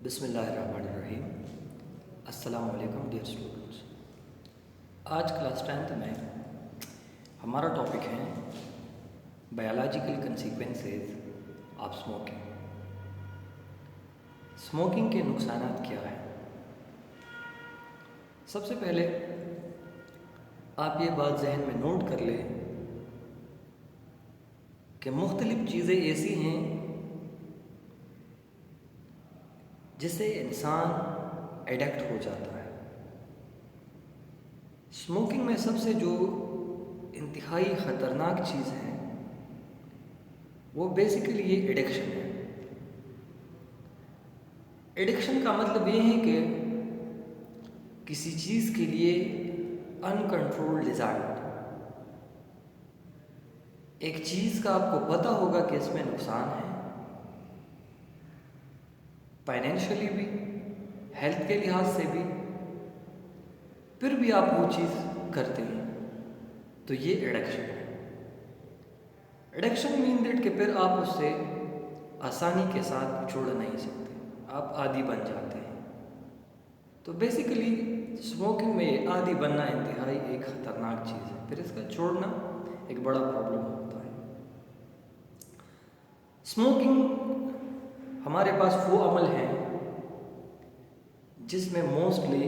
बिस्मिल्लाहिर्रहमानिर्रहीम। अस्सलाम वालेकुम डियर स्टूडेंट्स। आज क्लास 10th में हमारा टॉपिक है biological consequences of smoking. Smoking के नुकसानात क्या हैं? सबसे पहले आप ये बात जहन में नोट कर लें कि मुख्तलिफ़ चीज़ें ऐसी हैं जिससे इंसान एडिक्ट हो जाता है। स्मोकिंग में सबसे जो इंतहाई ख़तरनाक चीज़ है वो बेसिकली ये एडिक्शन है। एडिक्शन का मतलब ये है कि किसी चीज़ के लिए अनकंट्रोल्ड डिज़ायर, एक चीज़ का आपको पता होगा कि इसमें नुकसान है, फाइनेंशियली भी, हेल्थ के लिहाज से भी, फिर भी आप वो चीज़ करते हैं, तो ये एडिक्शन है। एडिक्शन मीन दैट कि फिर आप उससे आसानी के साथ छोड़ नहीं सकते, आप आदी बन जाते हैं। तो बेसिकली स्मोकिंग में आदी बनना इंतहाई एक ख़तरनाक चीज़ है, फिर इसका छोड़ना एक बड़ा प्रॉब्लम होता है। स्मोकिंग हमारे पास वो अमल है जिसमें मोस्टली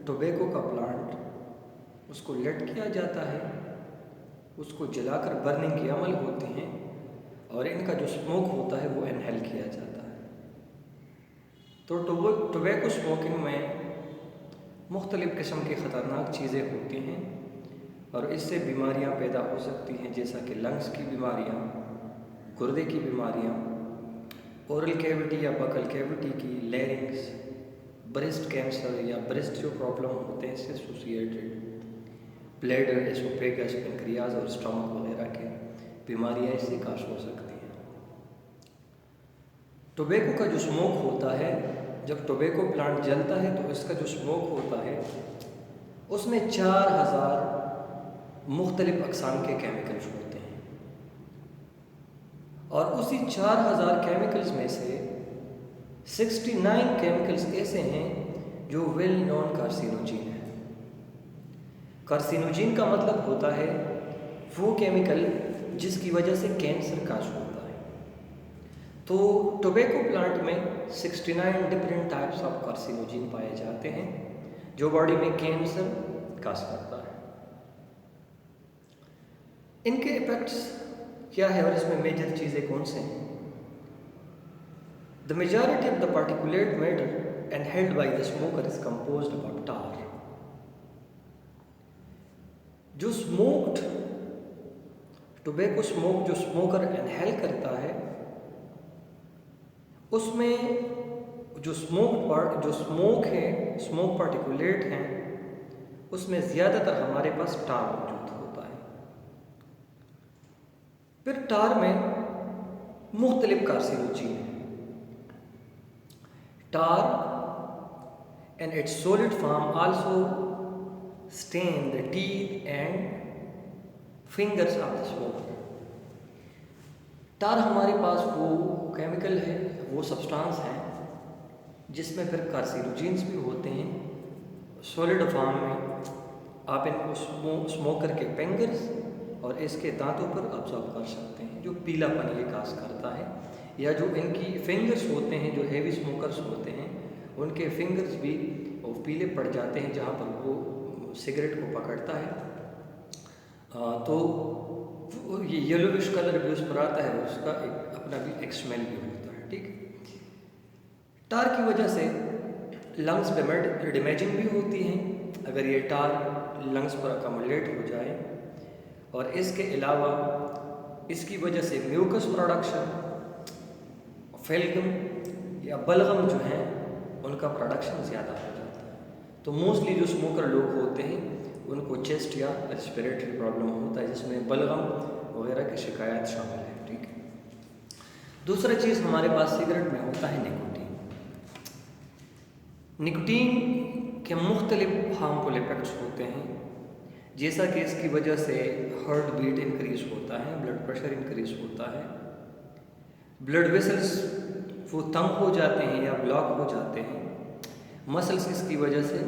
टोबैको का प्लांट उसको लट किया जाता है, उसको जलाकर बर्निंग के अमल होते हैं और इनका जो स्मोक होता है वो इनहेल किया जाता है। तो टोबैको स्मोकिंग में मुख्तलिफ़ किस्म की ख़तरनाक चीज़ें होती हैं और इससे बीमारियां पैदा हो सकती हैं, जैसा कि लंग्स की बीमारियां, गुर्दे की बीमारियां, ओरल कैविटी या बकल कैविटी की, लैरिंक्स, ब्रेस्ट कैंसर या ब्रेस्ट जो प्रॉब्लम होते हैं इससे एसोसिएटेड, ब्लैडर, एसोफेगस, पेनक्रियाज और स्टमक वगैरह के बीमारियां इससे काश हो सकती हैं। टोबैको का जो स्मोक होता है, जब टोबैको प्लांट जलता है तो इसका जो स्मोक होता है उसमें 4000 मुख्तलिफ़ अक़साम के केमिकल्स होते हैं और उसी 4000 केमिकल्स में से 69 केमिकल्स ऐसे हैं जो वेल नोन कार्सिनोजिन है। कार्सिनोजिन का मतलब होता है वो केमिकल जिसकी वजह से कैंसर काश होता है। तो टोबैको प्लांट में 69 डिफरेंट टाइप्स ऑफ कार्सिनोजिन पाए जाते हैं जो बॉडी में कैंसर काश करता है। इनके इफेक्ट्स क्या है और इसमें मेजर चीज़ें कौन से हैं? The majority of the particulate matter inhaled by the smoker is composed of tar. जो स्मोक्ड टोबैको स्मोक जो स्मोकर इनहेल करता है उसमें जो स्मोक है, स्मोक पार्टिकुलेट हैं, उसमें ज़्यादातर हमारे पास टार मौजूद होता है। फिर टार में मुख्तलिफ कार्सिनोजिन है। tar and its solid form also stain the teeth and fingers of the smoker. टार हमारे पास वो केमिकल है, वो सब्सटेंस है जिसमें फिर कार्सिनोजेंस भी होते हैं सॉलिड फॉर्म में। आप इनको स्मोकर के फिंगर्स और इसके दांतों पर ऑब्जर्व कर सकते हैं, जो पीलापन ये काज करता है, या जो इनकी फिंगर्स होते हैं, जो हेवी स्मोकर्स होते हैं उनके फिंगर्स भी वो पीले पड़ जाते हैं जहाँ पर वो सिगरेट को पकड़ता है। तो ये येलोविश कलर भी उस पर आता है, उसका एक अपना भी एक स्मेल भी होता है। ठीक, टार की वजह से लंग्स पे डैमेजिंग भी होती हैं अगर ये टार लंग्स पर अकमुलेट हो जाए, और इसके अलावा इसकी वजह से म्यूकस प्रोडक्शन, फेल्गम या बलगम जो हैं उनका प्रोडक्शन ज़्यादा हो जाता है। तो मोस्टली जो स्मोकर लोग होते हैं उनको चेस्ट या रेस्पिरेटरी प्रॉब्लम होता है जिसमें बलगम वगैरह की शिकायत शामिल है। ठीक है, दूसरा चीज़ हमारे पास सिगरेट में होता है निकोटीन। निकोटीन के मुख्तलिफ हार्मफुल इफेक्ट्स होते हैं, जैसा कि इसकी वजह से हार्ट बीट इंक्रीज़ होता है, ब्लड प्रेशर इंक्रीज़ होता है, ब्लड वेसल्स वो तंग हो जाते हैं या ब्लॉक हो जाते हैं। मसल्स इसकी वजह से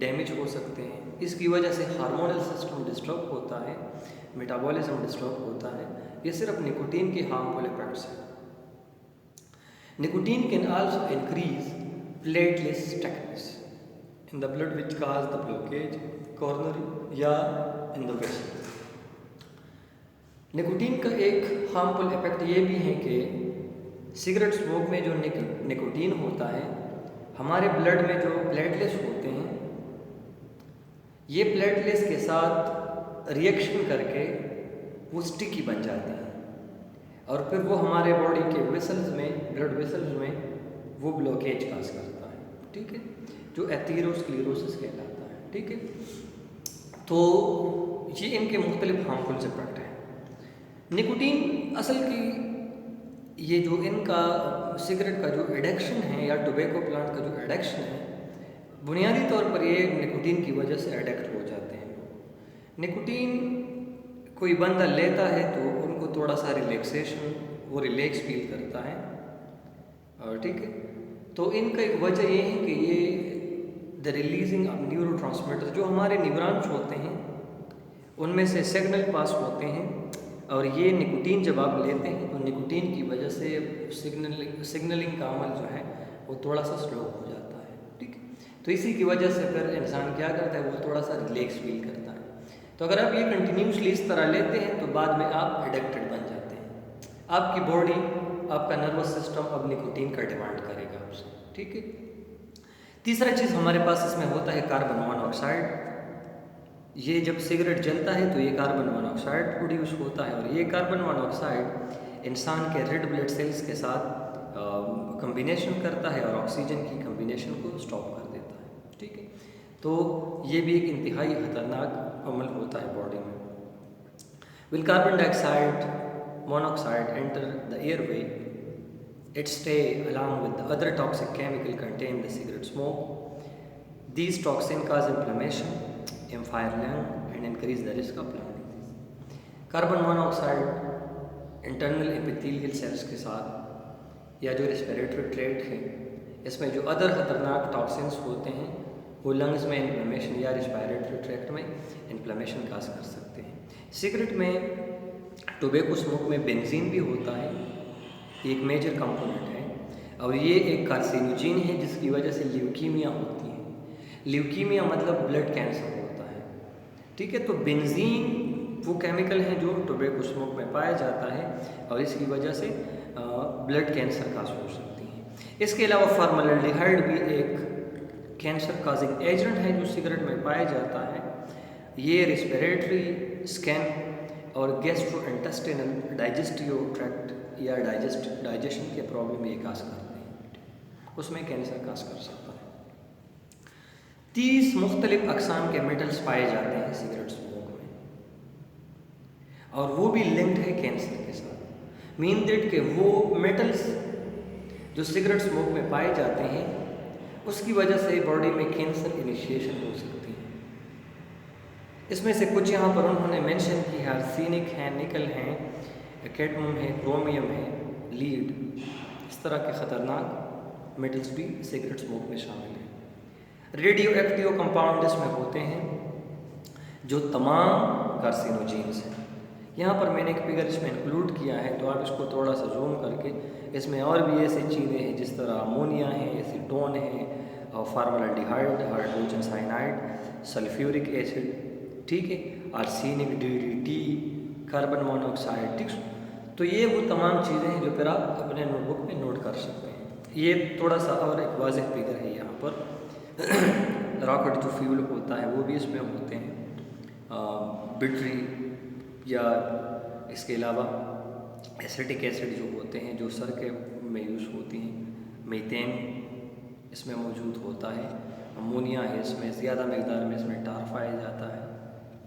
डैमेज हो सकते हैं। इसकी वजह से हार्मोनल सिस्टम डिस्टर्ब होता है, मेटाबॉलिज्म डिस्टर्ब होता है। ये सिर्फ निकोटीन के हार्मफुल इफेक्ट्स हैं। Nicotine can also increase platelet status in the blood which cause the blockage coronary या इन द वेसल। निकोटीन का एक हार्मफुल इफेक्ट ये भी है कि सिगरेट स्मोक में जो निकोटीन होता है, हमारे ब्लड में जो प्लेटलेट्स होते हैं, ये प्लेटलेट्स के साथ रिएक्शन करके वो स्टिकी बन जाते हैं और फिर वो हमारे बॉडी के वेसल्स में, ब्लड वेसल्स में वो ब्लॉकेज काज करता है। ठीक है, जो एथेरोस्क्लेरोसिस कहलाता है। ठीक है, तो ये इनके मुख्तलिफ हार्मफुल इफेक्ट हैं। निकोटीन असल की ये जो इनका सिगरेट का जो एडिक्शन है या टोबैको प्लांट का जो एडिक्शन है, बुनियादी तौर पर ये निकोटीन की वजह से एडिक्ट हो जाते हैं लोग। निकोटीन कोई बंदा लेता है तो उनको थोड़ा सा रिलैक्सेशन, वो रिलैक्स फील करता है। और ठीक है, तो इनका एक वजह ये है कि ये द रिलीजिंग ऑफ न्यूरोट्रांसमीटर, जो हमारे न्यूरॉन्स होते हैं उनमें से सिग्नल पास होते हैं, और ये निकोटीन जब आप लेते हैं तो निकोटीन की वजह से सिग्नलिंग का अमल जो है वो थोड़ा सा स्लो हो जाता है। ठीक है, तो इसी की वजह से फिर इंसान क्या करता है, वो थोड़ा सा रिलैक्स फील करता है। तो अगर आप ये कंटिन्यूसली इस तरह लेते हैं तो बाद में आप एडिक्टेड बन जाते हैं। आपकी बॉडी, आपका नर्वस सिस्टम अब निकोटीन का डिमांड करेगा आपसे। ठीक है, तीसरा चीज़ हमारे पास इसमें होता है कार्बन मोनोऑक्साइड। ये जब सिगरेट जलता है तो ये कार्बन मोनोऑक्साइड प्रोड्यूस होता है, और ये कार्बन मोनोऑक्साइड इंसान के रेड ब्लड सेल्स के साथ कम्बिनेशन करता है और ऑक्सीजन की कम्बिनेशन को स्टॉप कर देता है। ठीक है, तो ये भी एक इंतहाई ख़तरनाक अमल होता है बॉडी में। Will carbon dioxide monoxide enter the airway, it stay along with the other toxic chemical contained in the cigarette smoke. These toxins cause inflammation, impair lung and increase the risk of lung disease. Carbon monoxide internal epithelial cells के साथ या जो respiratory tract है, इसमें जो other खतरनाक toxins होते हैं वो लंग्स में इन्फ्लेमेशन या रेस्पिरेटरी ट्रैक्ट में इन्फ्लेमेशन काज कर सकते हैं। सिगरेट में, टोबैको स्मोक में बेंजीन भी होता है, एक मेजर कंपोनेंट है, और ये एक कार्सिनोजेन है जिसकी वजह से ल्यूकीमिया होती है। ल्यूकीमिया मतलब ब्लड कैंसर होता है। ठीक है, तो बेंजीन वो केमिकल है जो टोबैको स्मोक में पाया जाता है और इसकी वजह से ब्लड कैंसर काज हो सकती है। इसके अलावा फॉर्मल्डिहाइड भी एक कैंसर काजिंग एजेंट है जो सिगरेट में पाया जाता है। ये रेस्पिरेटरी, स्किन और गैस्ट्रोइंटेस्टाइनल डाइजेस्टिव ट्रैक्ट या डाइजेशन के प्रॉब्लम ये काज करते हैं, उसमें कैंसर काज कर सकता है। 30 मुख्तलिफ अक़साम के मेटल्स पाए जाते हैं सिगरेट स्मोक में, और वो भी लिंक्ड है कैंसर के साथ। मीन दैट के वो मेटल्स जो सिगरेट स्मोक में पाए जाते हैं उसकी वजह से बॉडी में कैंसर इनिशिएशन हो सकती है। इसमें से कुछ यहाँ पर उन्होंने मेंशन की है, आर्सेनिक है, निकल है, कैडमियम है, क्रोमियम है, लीड, इस तरह के ख़तरनाक मेटल्स भी सिगरेट स्मोक में शामिल हैं। रेडियो एक्टिव कंपाउंड इसमें होते हैं जो तमाम कार्सिनोजेन्स हैं। यहाँ पर मैंने एक फिगर इसमें इंक्लूड किया है, तो आप इसको थोड़ा सा जूम करके, इसमें और भी ऐसी चीज़ें हैं जिस तरह अमोनिया है, एसीटोन है, और formaldehyde, hydrogen cyanide, sulphuric acid, ठीक है, आर्सेनिक, DDT, कार्बन मोनोऑक्साइड। ठीक, तो ये वो तमाम चीज़ें हैं जो फिर आप अपने नोटबुक में नोट कर सकते हैं। ये थोड़ा सा और एक वाज़ेह फिगर है यहाँ पर। रॉकेट जो फ्यूल होता है वो भी इसमें होते हैं, बैटरी, या इसके अलावा एसिटिक एसिड जो होते हैं जो सर के में यूज़ होती हैं, मीथेन इसमें मौजूद होता है, अमोनिया है, इसमें ज़्यादा मकदार में इसमें टार पाया जाता है,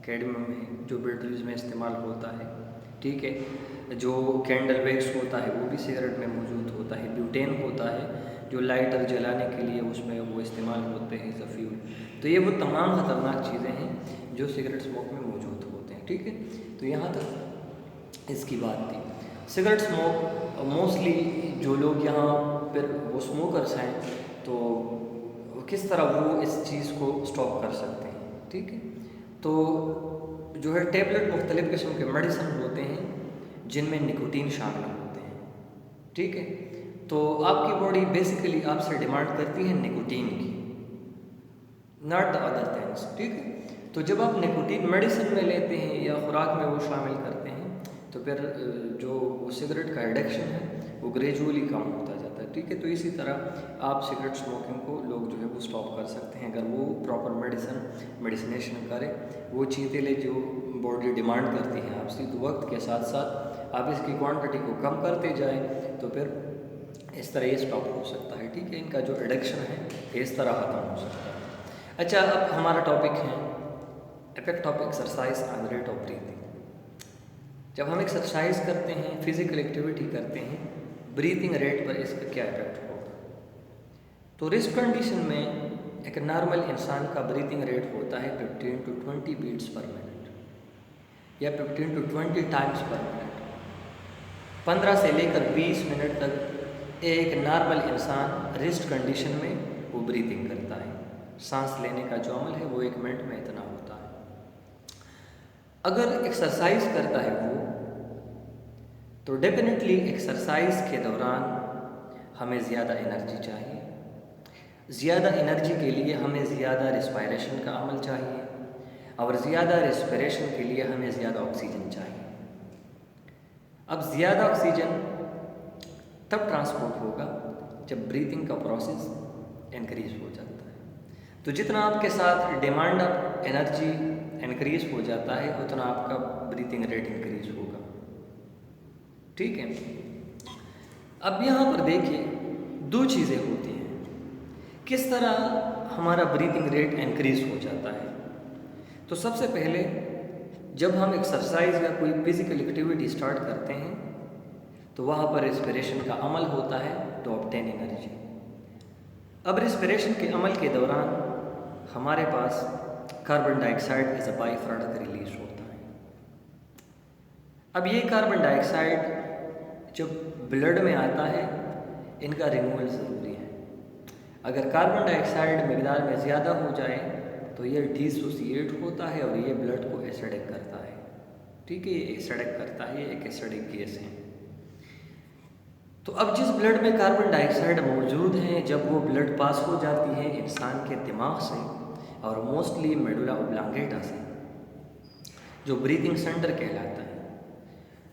कैडमियम है जो बैटरीज में इस्तेमाल होता है। ठीक है, जो कैंडल वैक्स होता है वो भी सिगरेट में मौजूद होता है, ब्यूटेन होता है जो लाइटर जलाने के लिए उसमें वो इस्तेमाल होते हैं एज अ फ्यूल। तो ये वो तमाम ख़तरनाक चीज़ें हैं जो सिगरेट स्मोक में मौजूद होते हैं। ठीक है, तो यहाँ तक इसकी बात थी। सिगरेट स्मोक मोस्टली जो लोग यहाँ फिर वो स्मोकर्स हैं तो किस तरह वो इस चीज़ को स्टॉप कर सकते हैं। ठीक है, तो जो है टेबलेट मुख्तलिफ़ किस्म के मेडिसिन होते हैं जिनमें निकोटीन शामिल होते हैं। ठीक है, तो आपकी बॉडी बेसिकली आपसे डिमांड करती है निकोटीन की, नॉट द अदर थिंग्स। ठीक है, तो जब आप निकोटीन मेडिसिन में लेते हैं या खुराक में वो शामिल करते हैं तो फिर जो सिगरेट का एडिक्शन है वो ग्रेजुअली कम होता जाता है। ठीक है, तो इसी तरह आप सिगरेट स्मोकिंग को लोग जो है वो स्टॉप कर सकते हैं अगर वो प्रॉपर मेडिसिनेशन करें, वो चीज़ें ले जो बॉडी डिमांड करती है आपसे। तो वक्त के साथ साथ आप इसकी क्वांटिटी को कम करते जाएं तो फिर इस तरह ये स्टॉप हो सकता है। ठीक है, इनका जो एडिक्शन है इस तरह ख़त्म हो सकता है। अच्छा, अब हमारा टॉपिक है effect of exercise on rate of breathing. जब हम एक्सरसाइज करते हैं, फिजिकल एक्टिविटी करते हैं, ब्रीथिंग रेट पर इसका क्या इफेक्ट होगा। तो रिस्क कंडीशन में एक नॉर्मल इंसान का ब्रीथिंग रेट होता है 15 to 20 बीट्स पर मिनट या 15 to 20 टाइम्स पर मिनट। 15 से लेकर 20 मिनट तक एक नॉर्मल इंसान रिस्ट कंडीशन में वो ब्रीथिंग करता है। सांस लेने का जो अमल है वो 1 मिनट में इतना होता है। अगर एक्सरसाइज करता है वो तो डेफिनेटली एक्सरसाइज के दौरान हमें ज़्यादा एनर्जी चाहिए। ज़्यादा एनर्जी के लिए हमें ज़्यादा रिस्पायरेशन का अमल चाहिए और ज़्यादा रिस्पायरेशन के लिए हमें ज़्यादा ऑक्सीजन चाहिए। अब ज़्यादा ऑक्सीजन तब ट्रांसपोर्ट होगा जब ब्रीथिंग का प्रोसेस इंक्रीज हो जाता है। तो जितना आपके साथ डिमांड ऑफ एनर्जी इंक्रीज हो जाता है उतना आपका ब्रीथिंग रेट इंक्रीज होगा। ठीक है, अब यहाँ पर देखिए 2 चीज़ें होती हैं किस तरह हमारा ब्रीथिंग रेट इंक्रीज हो जाता है। तो सबसे पहले जब हम एक्सरसाइज या कोई फिजिकल एक्टिविटी स्टार्ट करते हैं तो वहाँ पर रेस्पिरेशन का अमल होता है टू ऑब्टेन एनर्जी। अब रेस्पिरेशन के अमल के दौरान हमारे पास carbon dioxide as a byproduct release होता है। अब ये कार्बन डाइऑक्साइड जब ब्लड में आता है इनका रिमूवल ज़रूरी है। अगर कार्बन डाइऑक्साइड मिकदार में ज़्यादा हो जाए तो ये डिसोसिएट होता है और ये ब्लड को एसिडिक करता है। ठीक है, ये एसिडिक करता है, ये एक एसिडिक गैस है। तो अब जिस ब्लड में कार्बन डाइऑक्साइड मौजूद है जब वो ब्लड पास हो जाती है इंसान के दिमाग से और मोस्टली मेडुला ओब्लांगेटा से जो ब्रीथिंग सेंटर कहलाता है,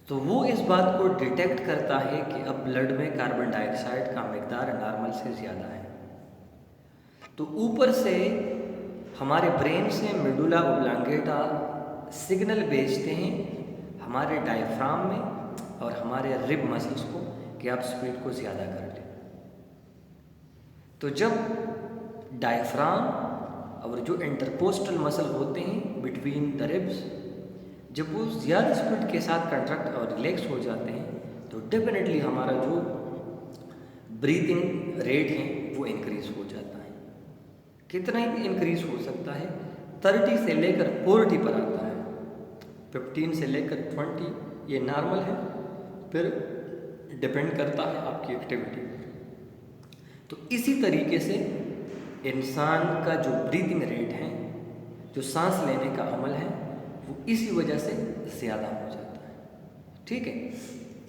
तो वो इस बात को डिटेक्ट करता है कि अब ब्लड में कार्बन डाइऑक्साइड का मिकदार नॉर्मल से ज़्यादा है। तो ऊपर से हमारे ब्रेन से मेडुला ओब्लांगेटा सिग्नल भेजते हैं हमारे डायफ्राम में और हमारे रिब मसल्स को कि आप स्पीड को ज़्यादा कर लें। तो जब डायफ्राम और जो इंटरकोस्टल मसल होते हैं बिटवीन द रिब्स जब वो ज़्यादा स्पीड के साथ कंट्रैक्ट और रिलैक्स हो जाते हैं तो डेफिनेटली हमारा जो ब्रीथिंग रेट है वो इंक्रीज़ हो जाता है। कितना ही इंक्रीज़ हो सकता है, 30 से लेकर 40 पर आता है। 15 से लेकर 20 ये नॉर्मल है, फिर डिपेंड करता है आपकी एक्टिविटी पर। तो इसी तरीके से इंसान का जो ब्रीथिंग रेट है, जो सांस लेने का अमल है, वो इसी वजह से ज़्यादा हो जाता है। ठीक है,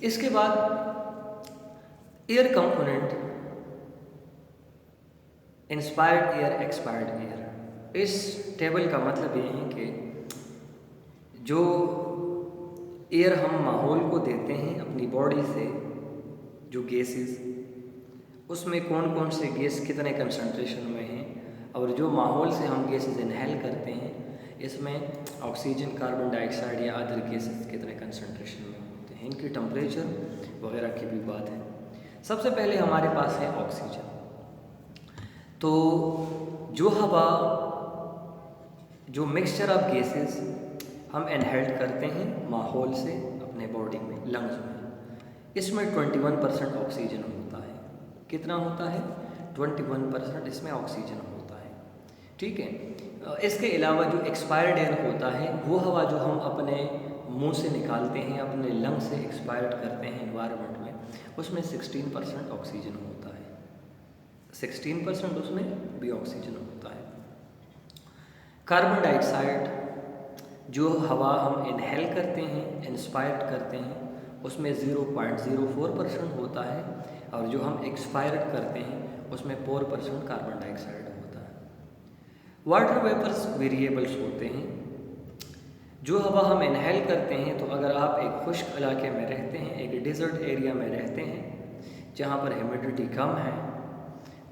इसके बाद air component, inspired air, expired air. इस टेबल का मतलब ये है कि जो एयर हम माहौल को देते हैं अपनी बॉडी से, जो गैसेस, उसमें कौन कौन से गैस कितने कंसंट्रेशन में हैं, और जो माहौल से हम गैसेस इनहेल करते हैं इसमें ऑक्सीजन, कार्बन डाइऑक्साइड या अदर गैसेस कितने कंसंट्रेशन में होते हैं, इनकी टेम्परेचर वगैरह की भी बात है। सबसे पहले हमारे पास है ऑक्सीजन। तो जो हवा, जो मिक्सचर ऑफ गैसेस हम इनहेल करते हैं माहौल से अपने बॉडी में, लंग्स में, इसमें 21% ऑक्सीजन होता है। कितना होता है? 21% इसमें ऑक्सीजन होता है। ठीक है, इसके अलावा जो एक्सपायर्ड एयर होता है वो हवा जो हम अपने मुंह से निकालते हैं, अपने लंग से एक्सपायर्ड करते हैं एनवायरनमेंट में, उसमें 16% ऑक्सीजन होता है। 16% उसमें भी ऑक्सीजन होता है। कार्बन डाइऑक्साइड जो हवा हम इनहेल करते हैं, इंस्पायर करते हैं, उसमें 0.04% होता है, और जो हम एक्सपायर करते हैं उसमें 4% कार्बन डाइऑक्साइड होता है। वाटर वेपर्स वेरिएबल्स होते हैं। जो हवा हम इनहेल करते हैं, तो अगर आप एक खुश्क इलाके में रहते हैं, एक डेजर्ट एरिया में रहते हैं जहाँ पर ह्यूमिडिटी कम है,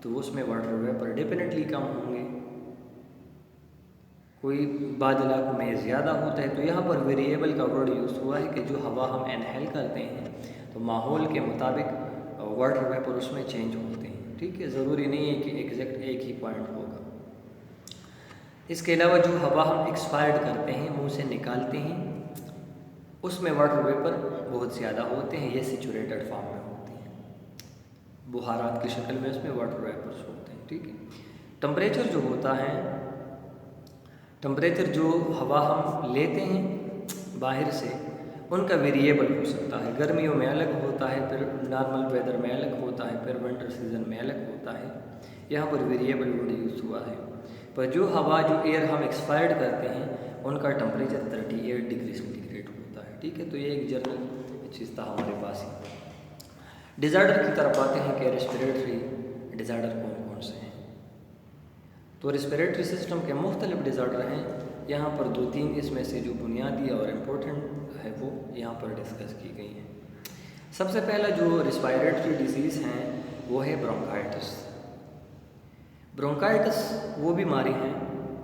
तो उसमें वाटर वेपर डेफिनेटली कम होंगे। कोई बाद इलाकों में ज़्यादा होता है। तो यहाँ पर वेरिएबल का वर्ड यूज़ हुआ है कि जो हवा हम इनहेल करते हैं तो माहौल के मुताबिक वाटर वेपर उसमें चेंज होते हैं। ठीक है, ज़रूरी नहीं है कि एग्जैक्ट एक ही पॉइंट होगा। इसके अलावा जो हवा हम एक्सपायर्ड करते हैं, मुंह से निकालते हैं, उसमें वाटर वेपर बहुत ज़्यादा होते हैं। ये सैचुरेटेड फॉर्म में होती हैं, बुहारात की शक्ल में उसमें वाटर वेपर्स होते हैं। ठीक है। टेम्परेचर जो होता है, टेम्परेचर जो हवा हम लेते हैं बाहर से, उनका वेरिएबल हो सकता है। गर्मियों में अलग होता है, फिर नॉर्मल वेदर में अलग होता है, फिर विंटर सीजन में अलग होता है। यहाँ पर वेरिएबल वर्ड यूज़ हुआ है। पर जो हवा, जो एयर हम एक्सपायर्ड करते हैं, उनका टेम्परेचर 38 डिग्री सेंटीग्रेड होता है। ठीक है, तो ये एक जनरल चीज़ था हमारे पास ही। डिज़ार्डर की तरफ आते हैं कि रेस्पिरेटरी डिज़ार्डर कौन कौन से हैं। तो रेस्पिरेटरी सिस्टम के मुख्तलिफ डिज़ार्डर हैं। यहाँ पर 2-3 इसमें से जो बुनियादी और इम्पोर्टेंट है वो यहाँ पर डिस्कस की गई हैं। सबसे पहला जो रेस्पिरेटरी डिजीज़ हैं वो है ब्रोंकाइटिस। ब्रोंकाइटिस वो बीमारी है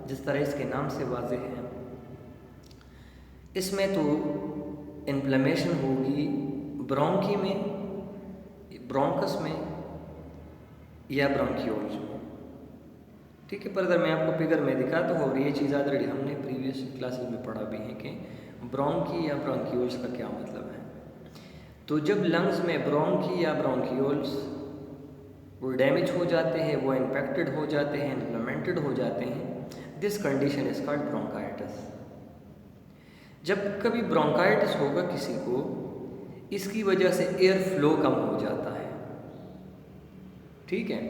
जिस तरह इसके नाम से वाज़ेह है, इसमें तो इन्फ्लेमेशन होगी ब्रोंकी में, ब्रोंकस में या ब्रोंकियोल्स में। ठीक है, पर अगर मैं आपको फिगर में दिखाता हूँ, और ये चीज़ ऑलरेडी हमने प्रीवियस क्लासेस में पढ़ा भी है कि ब्रोंकी या ब्रोंकियोल्स का क्या मतलब है। तो जब लंग्स में ब्रोंकी या ब्रोंकियोल्स वो डैमेज हो जाते हैं, वो इन्फेक्टेड हो जाते हैं, इन्फ्लेमेंटेड हो जाते हैं, this condition is called bronchitis. जब कभी ब्रोंकाइटिस होगा किसी को, इसकी वजह से एयर फ्लो कम हो जाता है। ठीक है,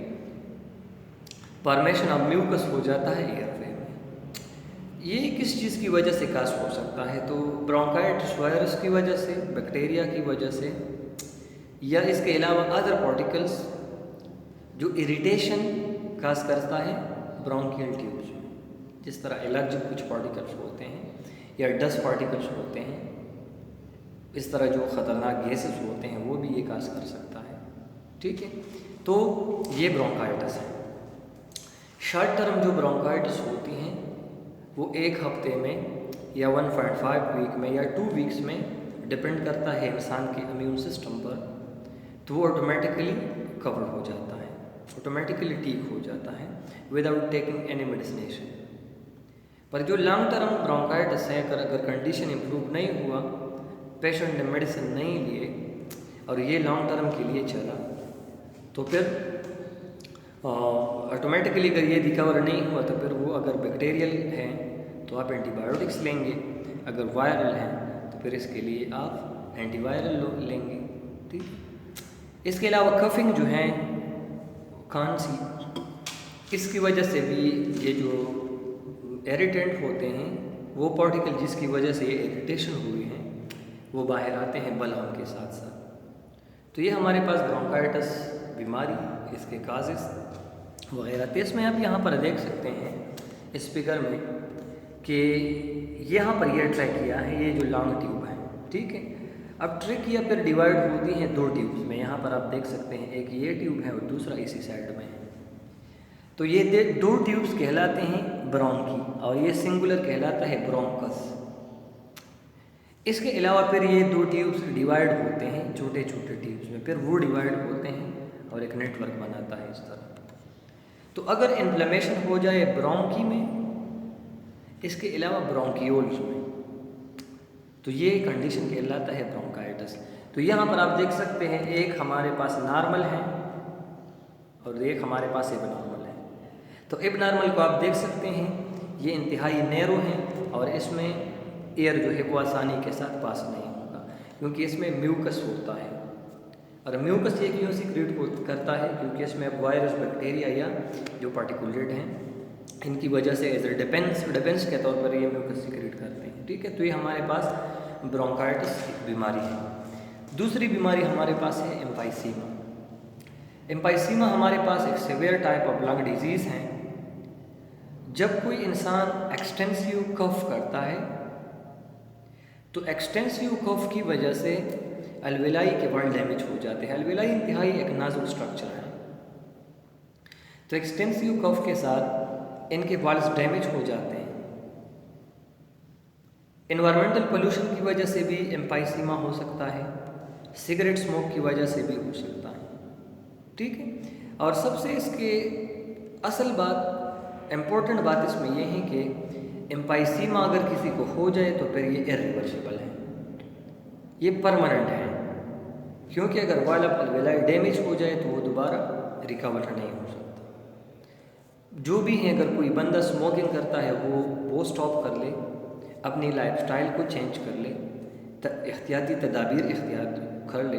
फॉर्मेशन ऑफ म्यूकस हो जाता है एयरवे में। ये किस चीज़ की वजह से काज हो सकता है? तो ब्रोंकाइटिस वायरस की वजह से, बैक्टीरिया की वजह से, या इसके अलावा अदर पार्टिकल्स जो इरिटेशन काज करता है ब्रोंकियल ट्यूब्स में। जिस तरह एलर्जिक कुछ पार्टिकल्स होते हैं या डस्ट पार्टिकल्स होते हैं, इस तरह जो ख़तरनाक गैसेस होते हैं वो भी ये काज कर सकता है। ठीक है, तो ये ब्रोंकाइटिस है। शॉर्ट टर्म जो ब्रोंकाइटिस होती हैं वो 1 हफ्ते में या 1.5 वीक में या 2 वीक्स में, डिपेंड करता है इंसान के इम्यून सिस्टम पर, तो वो ऑटोमेटिकली कवर हो जाता है, ऑटोमेटिकली ठीक हो जाता है विदाउट टेकिंग एनी मेडिसिनेशन। पर जो लॉन्ग टर्म ब्रोंकाइटिस है, अगर कंडीशन इम्प्रूव नहीं हुआ, पेशेंट ने मेडिसिन नहीं लिए और ये लॉन्ग टर्म के लिए चला, तो फिर ऑटोमेटिकली अगर ये रिकवर नहीं हुआ तो फिर वो, अगर बैक्टीरियल है तो आप एंटीबायोटिक्स लेंगे, अगर वायरल है तो फिर इसके लिए आप एंटीवायरल लेंगे। ठीक, इसके अलावा कफिंग जो है, खांसी, इसकी वजह से भी ये जो इरिटेंट होते हैं, वो पार्टिकल जिसकी वजह से ये इरिटेशन हुई है वो बाहर आते हैं बलगम के साथ साथ। तो ये हमारे पास ब्रोंकाइटिस बीमारी, इसके काजेस वगैरह। तो इसमें आप यहाँ पर देख सकते हैं इस फिगर में कि यहाँ पर ये ट्रैक किया है, ये जो लॉन्ग ट्यूब है। ठीक है, अब ट्रेकिया फिर डिवाइड होती हैं 2 ट्यूब्स में। यहाँ पर आप देख सकते हैं, एक ये ट्यूब है और दूसरा इसी साइड में है। तो ये 2 ट्यूब्स कहलाते हैं ब्रोंकी और ये सिंगुलर कहलाता है ब्रोंकस। इसके अलावा फिर ये 2 ट्यूब्स डिवाइड होते हैं छोटे छोटे ट्यूब्स में, फिर वो डिवाइड होते हैं और एक नेटवर्क बनाता है इस तरह। तो अगर इन्फ्लेमेशन हो जाए ब्रोंकी में, इसके अलावा ब्रोंकियोल्स में, तो ये कंडीशन कहलाता है ब्रोंकाइटिस। तो यहाँ पर आप देख सकते हैं, एक हमारे पास नॉर्मल है और एक हमारे पास एबनॉर्मल है। तो एबनॉर्मल को आप देख सकते हैं, ये इंतहाई नैरो है और इसमें एयर जो है वो आसानी के साथ पास नहीं होगा, क्योंकि इसमें म्यूकस होता है। और म्यूकस ये क्यों सीक्रेट करता है? क्योंकि इसमें अब वायरस, बैक्टीरिया या जो पार्टिकुलेट हैं, इनकी वजह से एज ए डिफेंस के तौर पर ये म्यूकस सीक्रेट करते हैं। ठीक है, तो ये हमारे पास ब्रोंकाइटिस एक बीमारी है। दूसरी बीमारी हमारे पास है एम्फाइसीमा। एम्फाइसीमा हमारे पास एक severe type of lung disease है। जब कोई इंसान एक्सटेंसिव कफ करता है तो एक्सटेंसिव कफ की वजह से अलवेलाई के वाल डैमेज हो जाते हैं। अलवेलाई इंतहाई एक नाजुक स्ट्रक्चर है, तो एक्सटेंसिव कफ के साथ इनके वाल्स डैमेज हो जाते हैं। इन्वायरमेंटल पोल्यूशन की वजह से भी एम्फाइसीमा हो सकता है, सिगरेट स्मोक की वजह से भी हो सकता है। ठीक है, और सबसे इसके असल बात, इम्पोर्टेंट बात इसमें यह है कि एम्फाइसीमा अगर किसी को हो जाए तो फिर ये इरिवर्सिबल है, ये परमानेंट है। क्योंकि अगर वाल ऑफ अलवेलाई डैमेज हो जाए तो वो दोबारा रिकवर नहीं हो सकता। जो भी है, अगर कोई बंदा स्मोकिंग करता है वो स्टॉप कर ले, अपनी लाइफस्टाइल को चेंज कर ले, एहतियाती तदाबीर इख्तियार कर ले,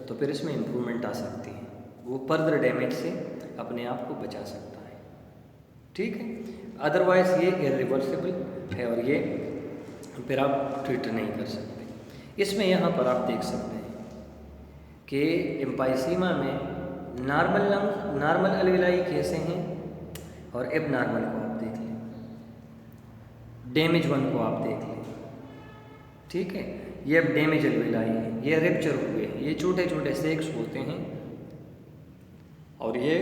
तो फिर इसमें इम्प्रूवमेंट आ सकती है। वो फर्दर डैमेज से अपने आप को बचा सकता है। ठीक है, अदरवाइज़ ये इरिवर्सिबल है और ये फिर आप ट्रीट नहीं कर सकते। इसमें यहाँ पर आप देख सकते हैं कि एम्फाइसीमा में नॉर्मल अलवेलाई कैसे हैं और एब नॉर्मल को आप देख लें, डैमेज वन को आप देख लें। ठीक है, ये अब डैमेज अलवेलाई है, ये रेप्चर हुए हैं, ये छोटे छोटे सेक्स होते हैं, और ये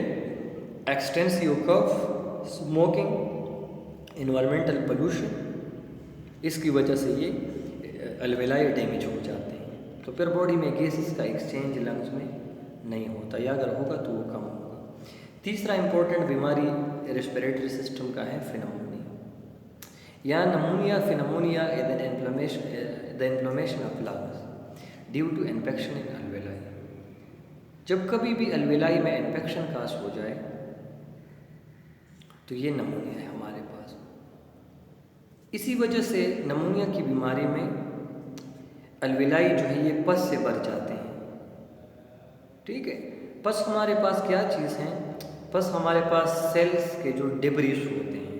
एक्सटेंसिव कफ, स्मोकिंग, इन्वायरमेंटल पोल्यूशन, इसकी वजह से ये अलवेलाई डैमेज हो जाते हैं। तो फिर बॉडी में गैसेस का एक्सचेंज लंग्स में नहीं होता, या अगर होगा तो वो कम होगा। तीसरा इंपॉर्टेंट बीमारी रेस्पिरेटरी सिस्टम का है फिनमोनिया या नमूनिया। Pneumonia is the inflammation of lungs due to infection in alveoli. जब कभी भी अलवेलाई में इन्फेक्शन काज हो जाए तो ये नमूनिया है हमारे पास। इसी वजह से नमूनिया की बीमारी में अलवेलाई जो है ये पस से भर जाते हैं। ठीक है, पस हमारे पास क्या चीज़ है? पस हमारे पास सेल्स के जो डिब्रीज होते हैं,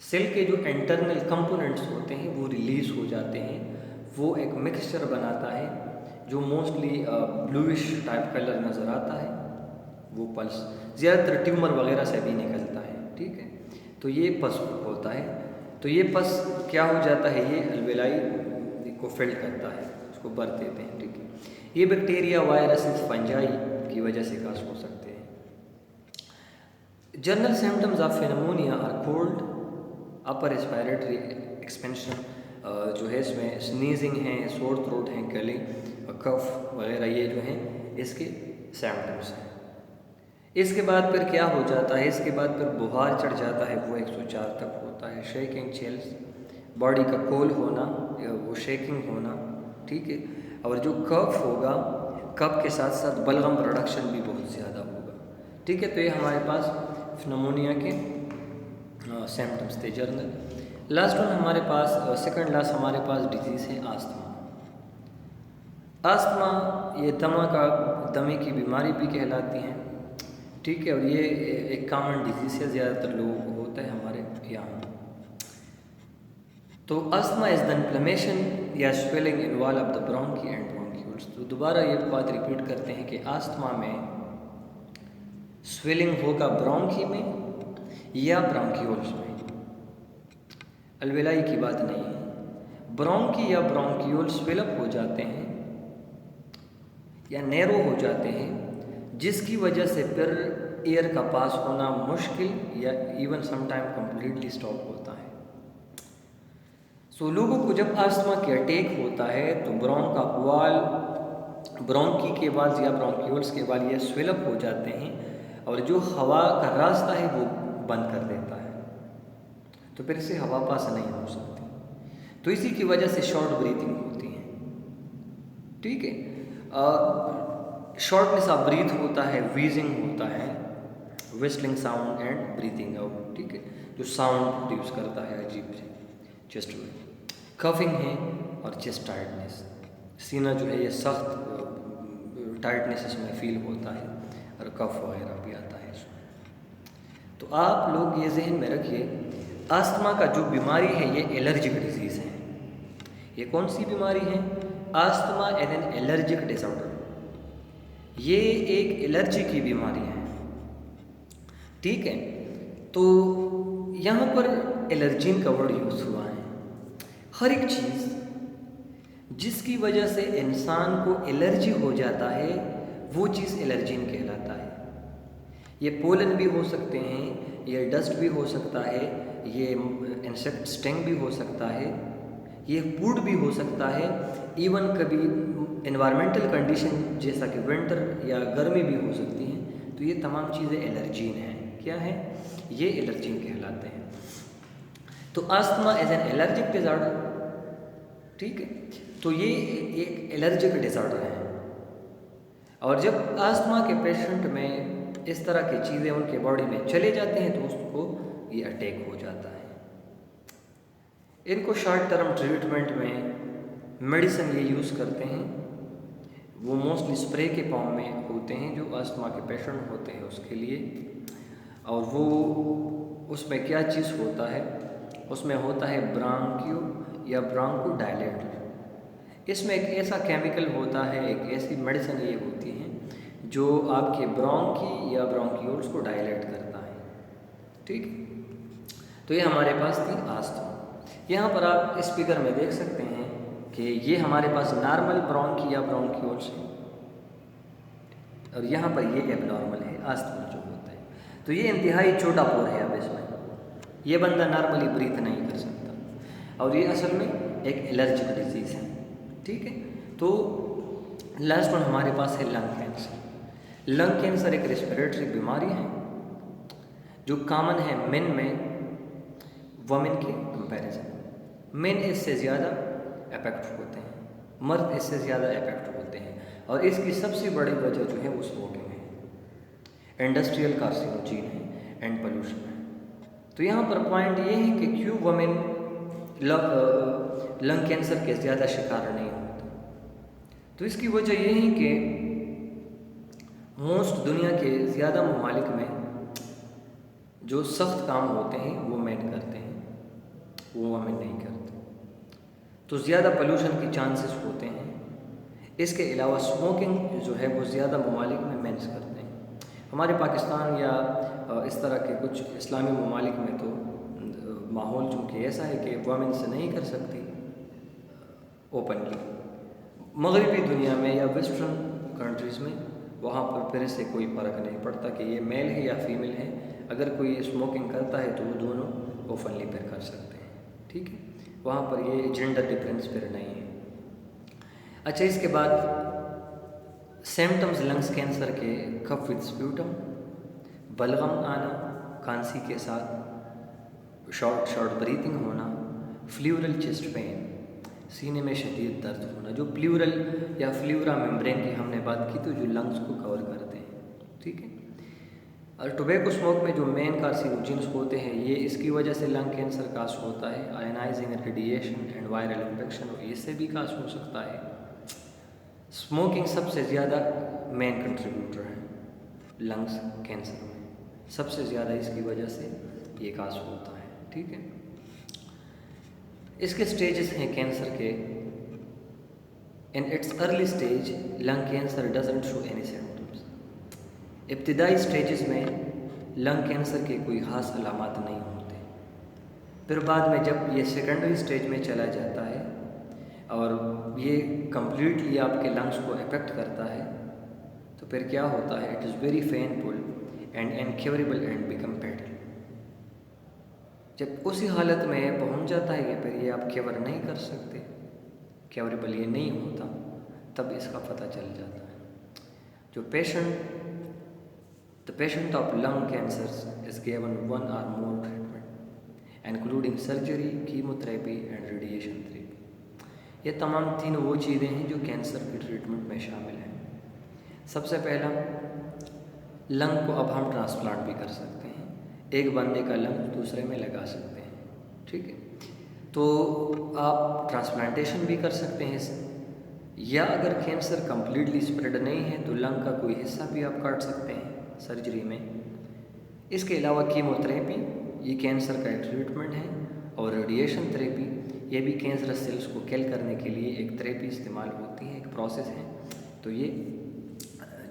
सेल के जो इंटरनल कंपोनेंट्स होते हैं वो रिलीज हो जाते हैं। वो एक मिक्सचर बनाता है जो मोस्टली ब्लूइश टाइप कलर नज़र आता है। वो पल्स ज़्यादातर ट्यूमर वगैरह से भी निकलता है। ठीक है, तो ये पस होता है। तो ये पस क्या हो जाता है, ये अलवेलाई को फिल करता है, उसको भर देते हैं। ठीक है, ये बैक्टीरिया, वायरसेस, फंजाई की वजह से काज हो सकते हैं। General symptoms of pneumonia are cold, upper respiratory expansion जो है, इसमें स्नीजिंग है, सोर थ्रोट है, गले, कफ वगैरह, ये जो हैं इसके सिम्टम्स हैं। इसके बाद फिर क्या हो जाता है? इसके बाद फिर बुखार चढ़ जाता है, वो 104 तक होता है। शेकिंग, चिल्स, बॉडी का कोल होना, वो शेकिंग होना। ठीक है, और जो कफ होगा, कफ के साथ साथ बलगम प्रोडक्शन भी बहुत ज़्यादा होगा। ठीक है, तो ये हमारे पास नमूनिया के सिम्टम्स थे जर्नल। लास्ट वन हमारे पास, सेकंड लास्ट हमारे पास डिजीज़ है आस्थमा। आस्थमा ये दमे की बीमारी भी कहलाती हैं। ठीक है, और ये एक कॉमन डिजीज़ है, ज़्यादातर लोगों को होता है हमारे यहाँ। तो अस्थमा इज़ द इन्फ्लेमेशन या swelling in wall of the bronchi and bronchioles. तो दोबारा ये बात रिपीट करते हैं कि अस्थमा में स्वेलिंग होगा ब्रोंकी में या ब्रोंक्यूल्स में, अलवेलाई की बात नहीं है। ब्रोंकी या ब्रोंक्यूल स्वेलअप हो जाते हैं या नैरो हो जाते हैं, जिसकी वजह से फिर एयर का पास होना मुश्किल या इवन समटाइम कम्प्लीटली स्टॉप होता है। सो लोगों को जब अस्थमा के अटैक होता है तो ब्रोंकी के वाल्स या ब्रोंक्यूल्स के वाल ये स्वेलअप हो जाते हैं, और जो हवा का रास्ता है वो बंद कर देता है, तो फिर से हवा पास नहीं हो सकती। तो इसी की वजह से शॉर्ट ब्रीथिंग होती है। ठीक है, शॉर्टनेस ऑफ ब्रीथ होता है, वीजिंग होता है, whistling sound and breathing out. ठीक है, जो साउंड प्रोड्यूस करता है अजीब से चेस्ट में। कफिंग है और चेस्ट टायर्डनेस, सीना जो है ये सख्त टाइटनेस इसमें फील होता है और कफ वगैरह भी आता है इसमें। तो आप लोग ये जहन में रखिए, अस्थमा का जो बीमारी है ये एलर्जिक डिजीज़ है। ये कौन सी बीमारी है? Asthma as an allergic disorder. ये एक एलर्जी की बीमारी है, ठीक है। तो यहाँ पर एलर्जीन का वर्ड यूज़ हुआ है। हर एक चीज़ जिसकी वजह से इंसान को एलर्जी हो जाता है वो चीज़ एलर्जीन कहलाता है। ये पोलन भी हो सकते हैं, ये डस्ट भी हो सकता है, ये इंसेक्ट स्टिंग भी हो सकता है, ये फूड भी हो सकता है, इवन कभी एनवायरमेंटल कंडीशन जैसा कि विंटर या गर्मी भी हो सकती हैं। तो ये तमाम चीज़ें एलर्जीन हैं। क्या है? ये एलर्जीन कहलाते हैं। तो asthma as an allergic disorder, ठीक है। तो ये एक एलर्जिक डिसऑर्डर है। और जब अस्थमा के पेशेंट में इस तरह की चीज़ें उनके बॉडी में चले जाते हैं तो उसको ये अटैक हो जाता है। इनको शॉर्ट टर्म ट्रीटमेंट में मेडिसिन ये यूज़ करते हैं, वो मोस्टली स्प्रे के फॉर्म में होते हैं जो अस्थमा के पेशेंट होते हैं उसके लिए। और वो उसमें क्या चीज़ होता है? उसमें होता है ब्रांकियो या ब्रांको डायलेटर। इसमें एक ऐसा केमिकल होता है, एक ऐसी मेडिसिन ये होती है जो आपके ब्रोंकी या ब्रोंक्यूल्स को डायलेट करता है, ठीक। तो ये हमारे पास थी अस्थमा। यहाँ पर आप इस फिगर में देख सकते हैं कि ये हमारे पास नॉर्मल ब्रोंकी या ब्रोंक्यूल्स है और यहाँ पर ये एबनॉर्मल है अस्थमा जो होता है। तो ये इंतहाई छोटा पोर है। अब इसमें ये बंदा नॉर्मली ब्रीथ नहीं कर सकता और ये असल में एक एलर्जिक डिजीज़ है, ठीक है। तो लास्ट वन हमारे पास है लंग कैंसर। लंग कैंसर एक रेस्पिरेटरी बीमारी है जो कॉमन है मेन में वमेन के कंपैरिजन। मेन इससे ज़्यादा अफेक्ट होते हैं, मर्द इससे ज़्यादा अफेक्ट होते हैं। और इसकी सबसे बड़ी वजह जो है वो स्मोकिंग है, इंडस्ट्रियल कार्सिनोजेन है एंड पोल्यूशन है। तो यहाँ पर पॉइंट ये है कि क्यों वमेन लंग कैंसर के ज़्यादा शिकार नहीं होते। तो इसकी वजह ये है कि मोस्ट दुनिया के ज़्यादा ममालिक में जो सख्त काम होते हैं वो मेन करते हैं, वो वमेन नहीं करते। तो ज़्यादा पोल्यूशन के चांसेस होते हैं। इसके अलावा स्मोकिंग जो है वो ज़्यादा ममालिक में मेंस करते हैं। हमारे पाकिस्तान या इस तरह के कुछ इस्लामी ममालिक में तो माहौल चूँकि ऐसा है कि वमेन से नहीं कर सकती ओपनली। मगरबी दुनिया में या वेस्टर्न कंट्रीज़ में वहाँ पर फिर से कोई फ़र्क नहीं पड़ता कि ये मेल है या फीमेल है। अगर कोई स्मोकिंग करता है तो वो दोनों ओपनली फिर कर सकते हैं, ठीक है। वहाँ पर ये जेंडर डिफरेंस फिर नहीं है। अच्छा, इसके बाद सिम्टम्स लंग्स कैंसर के कफ विद स्प्यूटम, बलगम आना, खांसी के साथ शॉर्ट ब्रीथिंग होना, फ्लूरल चेस्ट पेन, सीने में शदीद दर्द होना। जो प्लूरल या फ्लूरा मेम्ब्रेन की हमने बात की तो जो लंग्स को कवर करते हैं, ठीक है। और टोबैको स्मोक में जो मेन कार्सिनोजेंस होते हैं ये इसकी वजह से लंग कैंसर काज होता है। Ionising radiation and viral infection इससे भी काज हो सकता है। स्मोकिंग सबसे ज़्यादा मेन कंट्रीब्यूटर है लंग्स कैंसर में, सबसे ज़्यादा इसकी वजह से ये काज होता है, ठीक है। इसके स्टेजेस हैं कैंसर के। In its early stage lung cancer doesn't show any symptoms. इब्तिदाई स्टेजेस में लंग कैंसर के कोई ख़ास अलामात नहीं होते। फिर बाद में जब ये सेकेंडरी स्टेज में चला जाता है और ये कम्प्लीटली आपके लंग्स को अफेक्ट करता है तो फिर क्या होता है? It is very painful and incurable and become fatal. जब उसी हालत में पहुंच जाता है कि फिर ये आप क्योर नहीं कर सकते, क्योरेबल ये नहीं होता, तब इसका पता चल जाता है। जो the patient of lung cancer is given one or more treatment including surgery, chemotherapy and radiation therapy। ये तमाम तीन वो चीज़ें हैं जो कैंसर की ट्रीटमेंट में शामिल हैं। सबसे पहला, लंग को अब हम ट्रांसप्लांट भी कर सकते हैं, एक बंदे का लंग दूसरे में लगा सकते हैं, ठीक है। तो आप ट्रांसप्लांटेशन भी कर सकते हैं या अगर कैंसर कम्प्लीटली स्प्रेड नहीं है तो लंग का कोई हिस्सा भी आप काट सकते हैं सर्जरी में। इसके अलावा कीमोथेरेपी ये कैंसर का एक ट्रीटमेंट है, और रेडिएशन थेरेपी ये भी कैंसरस सेल्स को किल करने के लिए एक थेरेपी इस्तेमाल होती है, एक प्रोसेस है। तो ये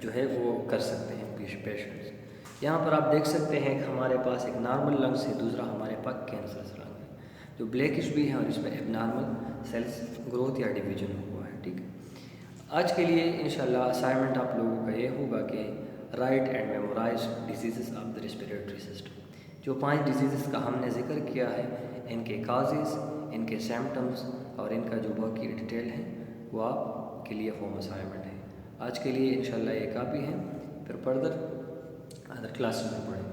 जो है वो कर सकते हैं पेशेंट्स। यहाँ पर आप देख सकते हैं कि हमारे पास एक नॉर्मल लंग्स है, दूसरा हमारे पास कैंसरस लंग है जो ब्लैकिश भी है और इसमें एबनॉर्मल सेल्स ग्रोथ या डिवीजन हुआ है। ठीक है, आज के लिए इंशाल्लाह असाइनमेंट आप लोगों का ये होगा कि write and memorize disease of the respiratory system. जो 5 डिजीज़ का हमने जिक्र किया है, इनके काजेज़, इनके सिम्टम्स और इनका जो बाकी डिटेल है वो आपके लिए होम असाइनमेंट है। आज के लिए इंशाल्लाह ये काफ़ी है, फिर फर्दर अदर क्लास में पढ़ें।